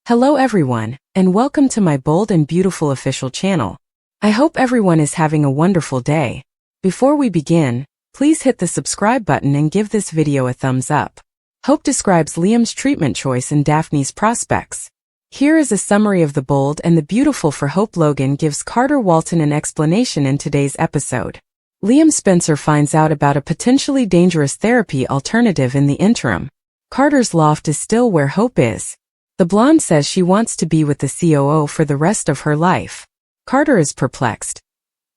Hello everyone, and welcome to my bold and beautiful official channel. I hope everyone is having a wonderful day. Before we begin, please hit the subscribe button and give this video a thumbs up. Hope describes Liam's treatment choice and Daphne's prospects. Here is a summary of the bold and the beautiful for Hope. Logan gives Carter Walton an explanation in today's episode. Liam Spencer finds out about a potentially dangerous therapy alternative in the interim. Carter's loft is still where Hope is. The blonde says she wants to be with the COO for the rest of her life. Carter is perplexed.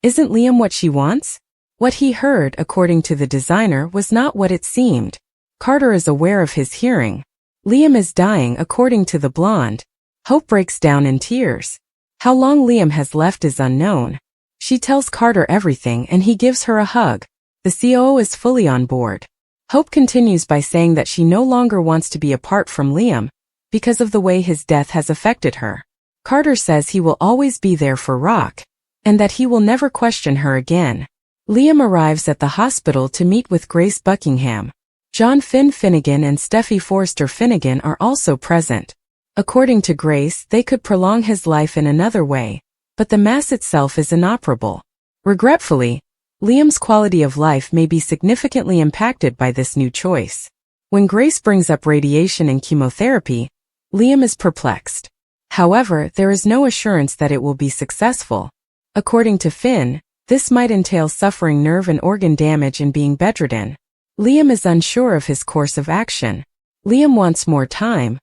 Isn't Liam what she wants? What he heard, according to the designer, was not what it seemed. Carter is aware of his hearing. Liam is dying, according to the blonde. Hope breaks down in tears. How long Liam has left is unknown. She tells Carter everything and he gives her a hug. The COO is fully on board. Hope continues by saying that she no longer wants to be apart from Liam, because of the way his death has affected her. Carter says he will always be there for Rock, and that he will never question her again. Liam arrives at the hospital to meet with Grace Buckingham. John Finn Finnegan and Steffi Forrester Finnegan are also present. According to Grace, they could prolong his life in another way, but the mass itself is inoperable. Regretfully, Liam's quality of life may be significantly impacted by this new choice. When Grace brings up radiation and chemotherapy, Liam is perplexed. However, there is no assurance that it will be successful. According to Finn, this might entail suffering nerve and organ damage and being bedridden. Liam is unsure of his course of action. Liam wants more time,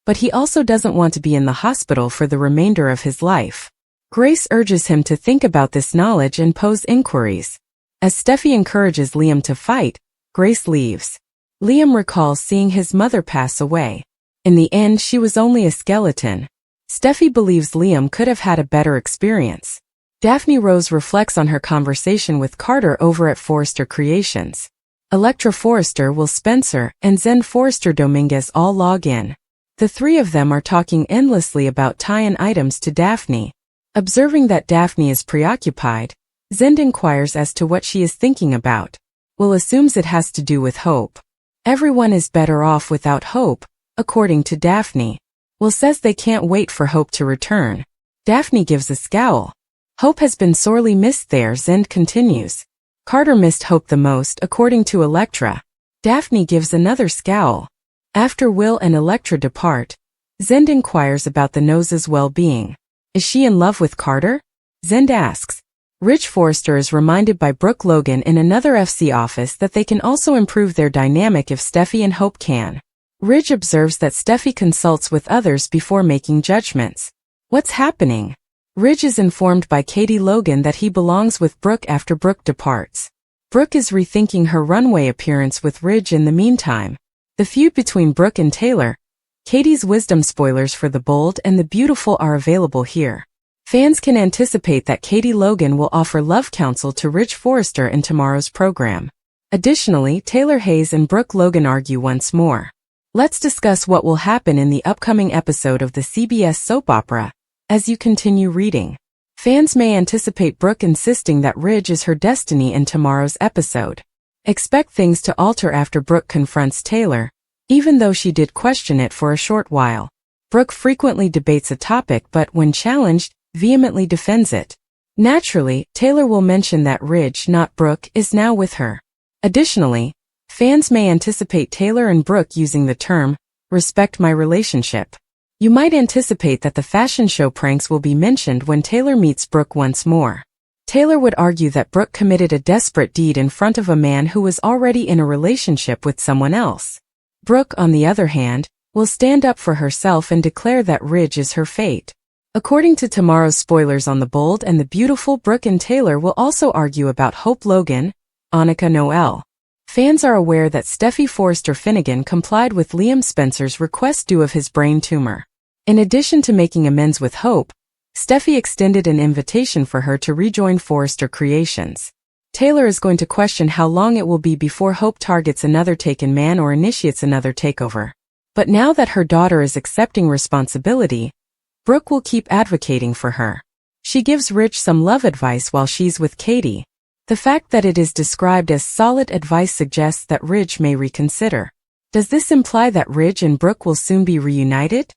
but he also doesn't want to be in the hospital for the remainder of his life. Grace urges him to think about this knowledge and pose inquiries. As Steffi encourages Liam to fight, Grace leaves. Liam recalls seeing his mother pass away. In the end, she was only a skeleton. Steffi believes Liam could have had a better experience. Daphne Rose reflects on her conversation with Carter over at Forrester Creations. Electra Forrester, Will Spencer, and Zen Forrester Dominguez all log in. The three of them are talking endlessly about tie-in items to Daphne. Observing that Daphne is preoccupied, Zen inquires as to what she is thinking about. Will assumes it has to do with Hope. Everyone is better off without Hope, according to Daphne. Will says they can't wait for Hope to return. Daphne gives a scowl. Hope has been sorely missed there, Zend continues. Carter missed Hope the most, according to Electra. Daphne gives another scowl. After Will and Electra depart, Zend inquires about the nose's well-being. Is she in love with Carter? Zend asks. Rich Forrester is reminded by Brooke Logan in another FC office that they can also improve their dynamic if Steffi and Hope can. Ridge observes that Steffi consults with others before making judgments. What's happening? Ridge is informed by Katie Logan that he belongs with Brooke after Brooke departs. Brooke is rethinking her runway appearance with Ridge in the meantime. The feud between Brooke and Taylor. Katie's wisdom spoilers for the bold and the beautiful are available here. Fans can anticipate that Katie Logan will offer love counsel to Ridge Forrester in tomorrow's program. Additionally, Taylor Hayes and Brooke Logan argue once more. Let's discuss what will happen in the upcoming episode of the CBS soap opera. As you continue reading, fans may anticipate Brooke insisting that Ridge is her destiny in tomorrow's episode. Expect things to alter after Brooke confronts Taylor, even though she did question it for a short while. Brooke frequently debates a topic but when challenged, vehemently defends it. Naturally, Taylor will mention that Ridge, not Brooke, is now with her. Additionally, fans may anticipate Taylor and Brooke using the term, respect my relationship. You might anticipate that the fashion show pranks will be mentioned when Taylor meets Brooke once more. Taylor would argue that Brooke committed a desperate deed in front of a man who was already in a relationship with someone else. Brooke, on the other hand, will stand up for herself and declare that Ridge is her fate. According to tomorrow's spoilers on The Bold and the Beautiful, Brooke and Taylor will also argue about Hope Logan, Annika Noel. Fans are aware that Steffi Forrester Finnegan complied with Liam Spencer's request due of his brain tumor. In addition to making amends with Hope, Steffi extended an invitation for her to rejoin Forrester Creations. Taylor is going to question how long it will be before Hope targets another taken man or initiates another takeover. But now that her daughter is accepting responsibility, Brooke will keep advocating for her. She gives Ridge some love advice while she's with Katie. The fact that it is described as solid advice suggests that Ridge may reconsider. Does this imply that Ridge and Brooke will soon be reunited?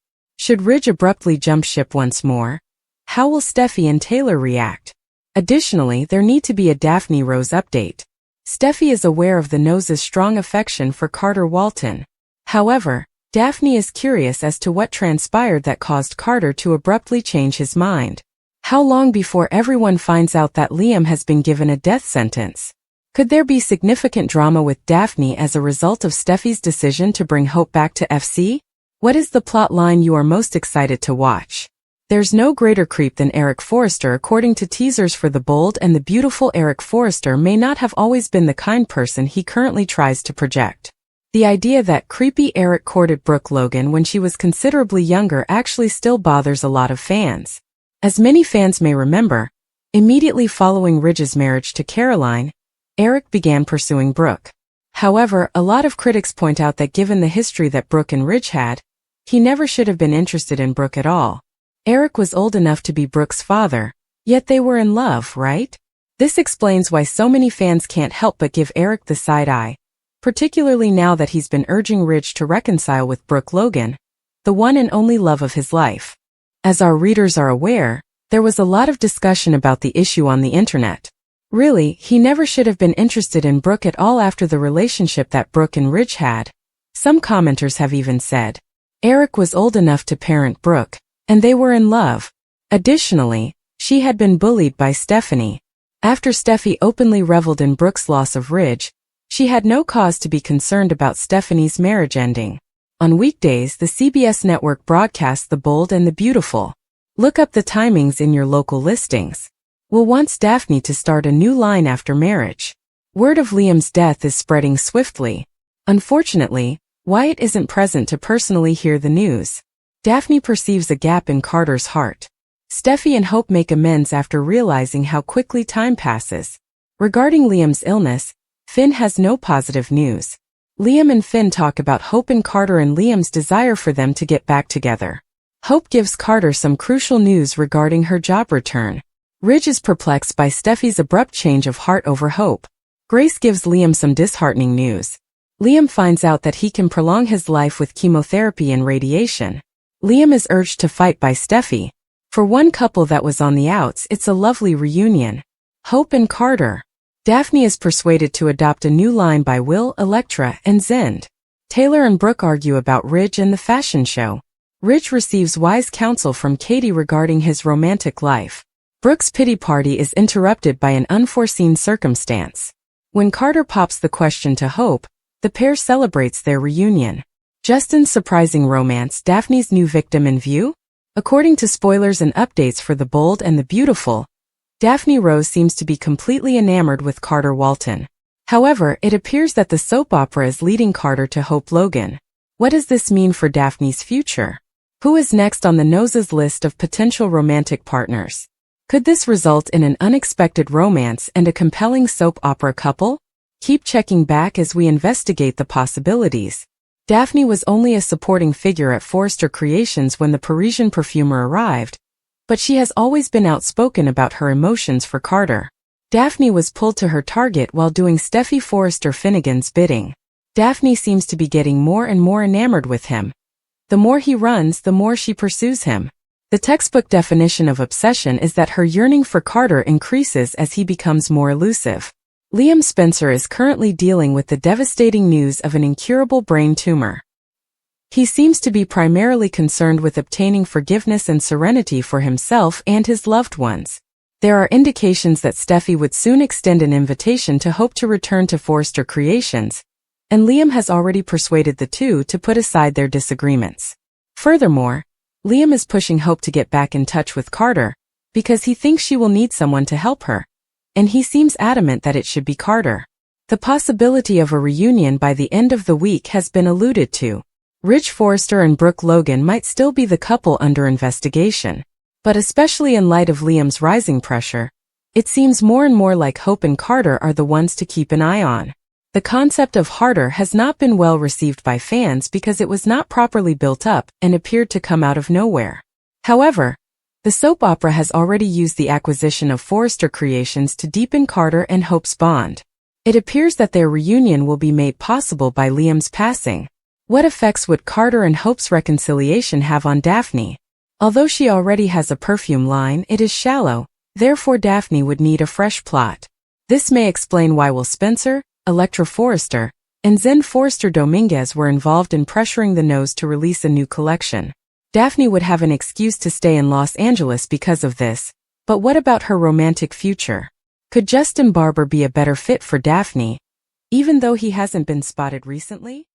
Should Ridge abruptly jump ship once more? How will Steffi and Taylor react? Additionally, there need to be a Daphne Rose update. Steffi is aware of the Nose's strong affection for Carter Walton. However, Daphne is curious as to what transpired that caused Carter to abruptly change his mind. How long before everyone finds out that Liam has been given a death sentence? Could there be significant drama with Daphne as a result of Steffi's decision to bring Hope back to FC? What is the plot line you are most excited to watch? There's no greater creep than Eric Forrester. According to teasers for The Bold and the Beautiful, Eric Forrester may not have always been the kind person he currently tries to project. The idea that creepy Eric courted Brooke Logan when she was considerably younger actually still bothers a lot of fans. As many fans may remember, immediately following Ridge's marriage to Caroline, Eric began pursuing Brooke. However, a lot of critics point out that given the history that Brooke and Ridge had, he never should have been interested in Brooke at all. Eric was old enough to be Brooke's father, yet they were in love, right? This explains why so many fans can't help but give Eric the side eye, particularly now that he's been urging Ridge to reconcile with Brooke Logan, the one and only love of his life. As our readers are aware, there was a lot of discussion about the issue on the internet. Really, he never should have been interested in Brooke at all after the relationship that Brooke and Ridge had. Some commenters have even said Eric was old enough to parent Brooke, and they were in love. Additionally, she had been bullied by Stephanie. After Steffi openly reveled in Brooke's loss of Ridge, she had no cause to be concerned about Stephanie's marriage ending. On weekdays, the CBS network broadcasts The Bold and the Beautiful. Look up the timings in your local listings. Will wants Daphne to start a new line after marriage. Word of Liam's death is spreading swiftly. Unfortunately, Wyatt isn't present to personally hear the news. Daphne perceives a gap in Carter's heart. Steffi and Hope make amends after realizing how quickly time passes. Regarding Liam's illness, Finn has no positive news. Liam and Finn talk about Hope and Carter and Liam's desire for them to get back together. Hope gives Carter some crucial news regarding her job return. Ridge is perplexed by Steffi's abrupt change of heart over Hope. Grace gives Liam some disheartening news. Liam finds out that he can prolong his life with chemotherapy and radiation. Liam is urged to fight by Steffi. For one couple that was on the outs, it's a lovely reunion. Hope and Carter. Daphne is persuaded to adopt a new line by Will, Electra, and Zend. Taylor and Brooke argue about Ridge and the fashion show. Ridge receives wise counsel from Katie regarding his romantic life. Brooke's pity party is interrupted by an unforeseen circumstance. When Carter pops the question to Hope, the pair celebrates their reunion. Justin's surprising romance, Daphne's new victim in view? According to spoilers and updates for The Bold and the Beautiful, Daphne Rose seems to be completely enamored with Carter Walton. However, it appears that the soap opera is leading Carter to Hope Logan. What does this mean for Daphne's future? Who is next on the Nose's list of potential romantic partners? Could this result in an unexpected romance and a compelling soap opera couple? Keep checking back as we investigate the possibilities. Daphne was only a supporting figure at Forrester Creations when the Parisian perfumer arrived, but she has always been outspoken about her emotions for Carter. Daphne was pulled to her target while doing Steffi Forrester Finnegan's bidding. Daphne seems to be getting more and more enamored with him. The more he runs, the more she pursues him. The textbook definition of obsession is that her yearning for Carter increases as he becomes more elusive. Liam Spencer is currently dealing with the devastating news of an incurable brain tumor. He seems to be primarily concerned with obtaining forgiveness and serenity for himself and his loved ones. There are indications that Steffi would soon extend an invitation to Hope to return to Forrester Creations, and Liam has already persuaded the two to put aside their disagreements. Furthermore, Liam is pushing Hope to get back in touch with Carter, because he thinks she will need someone to help her, and he seems adamant that it should be Carter. The possibility of a reunion by the end of the week has been alluded to. Ridge Forrester and Brooke Logan might still be the couple under investigation, but especially in light of Liam's rising pressure, it seems more and more like Hope and Carter are the ones to keep an eye on. The concept of Harder has not been well received by fans because it was not properly built up and appeared to come out of nowhere. However, the soap opera has already used the acquisition of Forrester Creations to deepen Carter and Hope's bond. It appears that their reunion will be made possible by Liam's passing. What effects would Carter and Hope's reconciliation have on Daphne? Although she already has a perfume line, it is shallow, therefore Daphne would need a fresh plot. This may explain why Will Spencer, Electra Forrester, and Zen Forrester Dominguez were involved in pressuring the Nose to release a new collection. Daphne would have an excuse to stay in Los Angeles because of this, but what about her romantic future? Could Justin Barber be a better fit for Daphne, even though he hasn't been spotted recently?